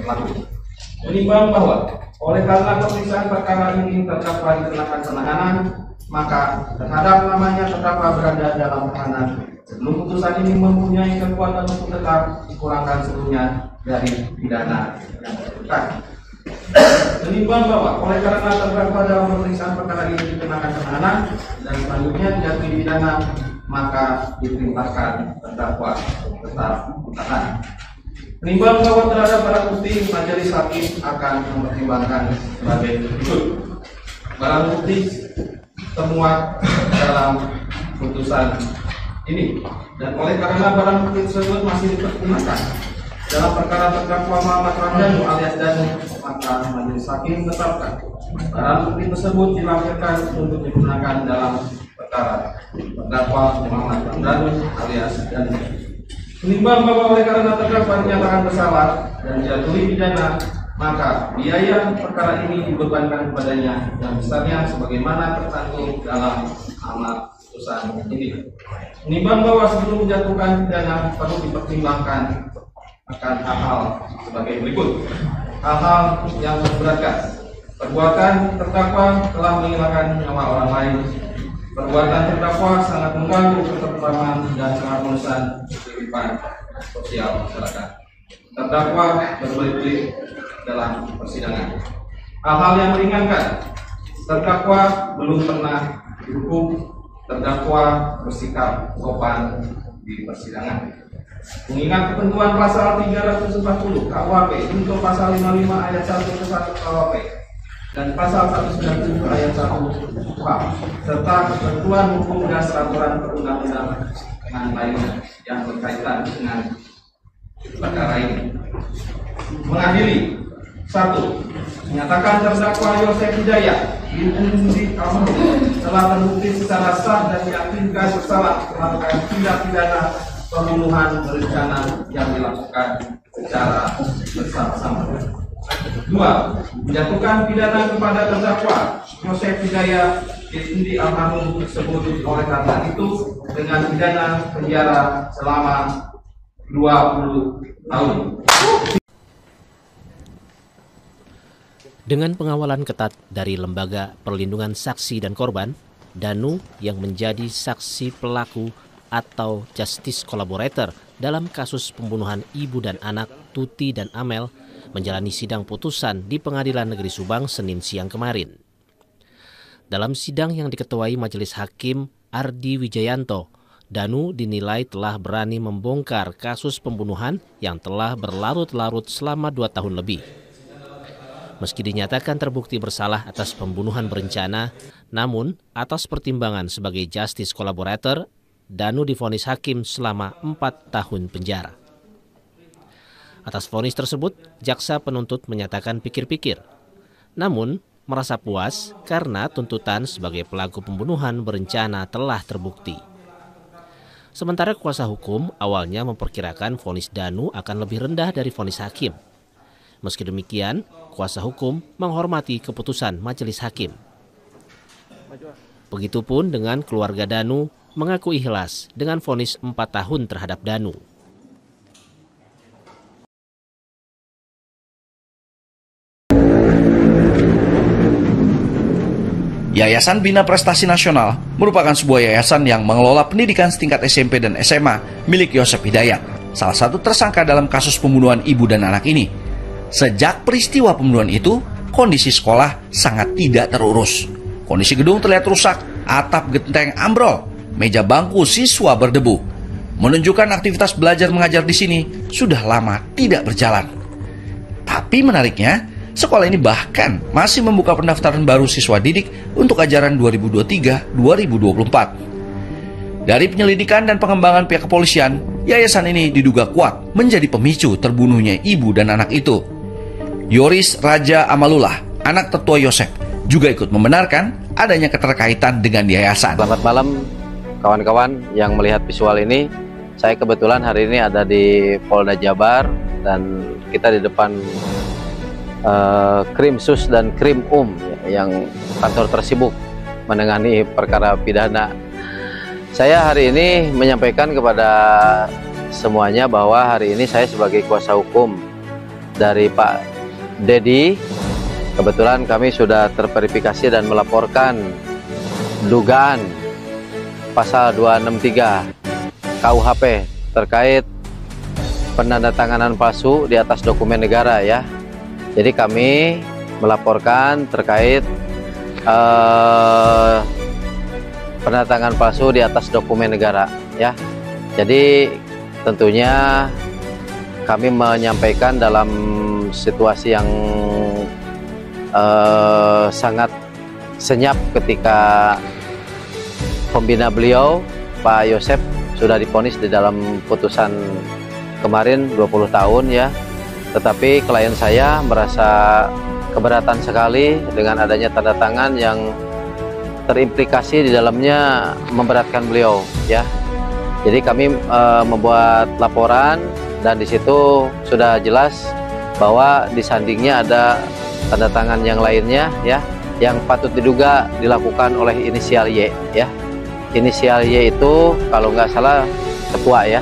pelaku. Menimbang bahwa oleh karena pemeriksaan perkara ini terdakwa dikenakan penahanan, maka terhadap namanya terdakwa berada dalam tahanan sebelum putusan ini mempunyai kekuatan untuk tetap dikurangkan seluruhnya dari pidana yang ditentukan. Menimbang bahwa oleh karena terdakwa dalam pemeriksaan perkara ini dikenakan penahanan dan selanjutnya dijatuhi pidana, maka diperintahkan terdakwa tetap ditahan. Menimbang bahwa terhadap barang bukti, majelis hakim akan mempertimbangkan sebagai berikut. Barang bukti temuan dalam putusan ini, dan oleh karena barang bukti tersebut masih dipertimbangkan dalam perkara terdakwa Muhammad Ramdhanu alias Danu, maka majelis hakim menetapkan barang bukti tersebut dilampirkan untuk digunakan dalam perkara terdakwa Muhammad Ramdhanu alias Danu. Menimbang bahwa oleh karena terdakwa dinyatakan bersalah dan dijatuhi pidana, maka biaya perkara ini dibebankan kepadanya yang besarnya sebagaimana tercantum dalam amar putusan ini. Menimbang bahwa sebelum menjatuhkan pidana perlu dipertimbangkan akan hal-hal sebagai berikut. Hal-hal yang memberatkan: perbuatan terdakwa telah menghilangkan nyawa orang lain. Perbuatan terdakwa sangat mengganggu ketentraman dan sangat merusak kehidupan sosial masyarakat. Terdakwa berbelit-belit dalam persidangan. Hal-hal yang meringankan: terdakwa belum pernah dihukum. Terdakwa bersikap sopan di persidangan. Mengingat ketentuan pasal 340 KUHP untuk pasal 55 ayat 1 ke 1 KUHP dan pasal 197 ayat 1 KUHP serta ketentuan hukum dan peraturan perundang-undangan dengan lainnya yang berkaitan dengan perkara ini. Mengadili: 1. Menyatakan terdakwa Yosef Hidayat bin Undi Al-Mahmud telah terbukti secara sah dan diyakinkan bersalah melakukan tindak pidana pembunuhan berencana yang dilakukan secara bersama-sama. 2. Menjatuhkan pidana kepada terdakwa Yosef Hidayat bin Undi Al-Mahmud tersebut oleh karena itu dengan pidana penjara selama 20 tahun. Dengan pengawalan ketat dari Lembaga Perlindungan Saksi dan Korban, Danu yang menjadi saksi pelaku atau justice collaborator dalam kasus pembunuhan ibu dan anak Tuti dan Amel menjalani sidang putusan di Pengadilan Negeri Subang Senin siang kemarin. Dalam sidang yang diketuai Majelis Hakim Ardi Wijayanto, Danu dinilai telah berani membongkar kasus pembunuhan yang telah berlarut-larut selama 2 tahun lebih. Meski dinyatakan terbukti bersalah atas pembunuhan berencana, namun atas pertimbangan sebagai justice collaborator, Danu divonis hakim selama 4 tahun penjara. Atas vonis tersebut, jaksa penuntut menyatakan pikir-pikir, namun merasa puas karena tuntutan sebagai pelaku pembunuhan berencana telah terbukti. Sementara kuasa hukum awalnya memperkirakan vonis Danu akan lebih rendah dari vonis hakim. Meski demikian, kuasa hukum menghormati keputusan majelis hakim. Begitupun dengan keluarga Danu mengaku ikhlas dengan vonis 4 tahun terhadap Danu. Yayasan Bina Prestasi Nasional merupakan sebuah yayasan yang mengelola pendidikan setingkat SMP dan SMA milik Yosef Hidayat, salah satu tersangka dalam kasus pembunuhan ibu dan anak ini. Sejak peristiwa pembunuhan itu, kondisi sekolah sangat tidak terurus. Kondisi gedung terlihat rusak, atap genteng ambrol, meja bangku siswa berdebu. Menunjukkan aktivitas belajar mengajar di sini sudah lama tidak berjalan. Tapi menariknya, sekolah ini bahkan masih membuka pendaftaran baru siswa didik untuk ajaran 2023-2024. Dari penyelidikan dan pengembangan pihak kepolisian, yayasan ini diduga kuat menjadi pemicu terbunuhnya ibu dan anak itu. Yoris Raja Amalullah, anak tertua Yosef, juga ikut membenarkan adanya keterkaitan dengan yayasan. Selamat malam kawan-kawan yang melihat visual ini. Saya kebetulan hari ini ada di Polda Jabar dan kita di depan Krimsus dan Krim yang kantor tersibuk menangani perkara pidana. Saya hari ini menyampaikan kepada semuanya bahwa hari ini saya sebagai kuasa hukum dari Pak Dedi. Kebetulan kami sudah terverifikasi dan melaporkan dugaan pasal 263 KUHP terkait penandatanganan palsu di atas dokumen negara ya. Jadi kami melaporkan terkait penandatangan palsu di atas dokumen negara ya. Jadi tentunya kami menyampaikan dalam situasi yang sangat senyap ketika pembina beliau Pak Yosep sudah divonis di dalam putusan kemarin 20 tahun ya. Tetapi klien saya merasa keberatan sekali dengan adanya tanda tangan yang terimplikasi di dalamnya memberatkan beliau ya. Jadi kami membuat laporan dan di situ sudah jelas bahwa di sandingnya ada tanda tangan yang lainnya ya, yang patut diduga dilakukan oleh inisial Y ya. Inisial Y itu kalau nggak salah ketua ya.